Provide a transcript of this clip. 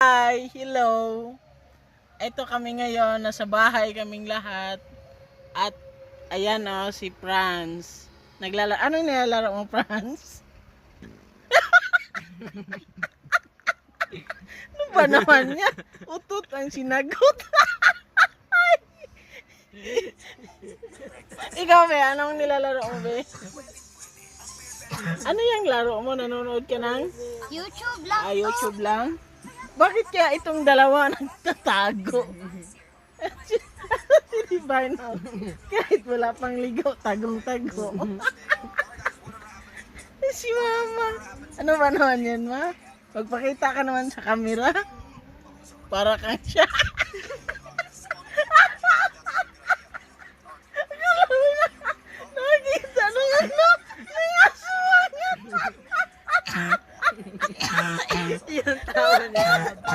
Hi! Hello! Ito kami ngayon, nasa bahay kaming lahat. At ayan si Franz. Ano nilalaro mo, Franz? Ano ba naman niya? Utot ang sinagot. Ikaw, be, anong nilalaro mo, be? Ano yung laro mo? Nanonood ka ng? YouTube lang to. YouTube lang? Bakit kaya itong dalawa nagtatago? Si Barnum, kahit wala pang ligaw, tagong-tago. Si Mama. Ano ba naman yan, Ma? Magpakita ka naman sa camera. Para kang siya. Nakita nung ano? May aswang. Yung tawa niya.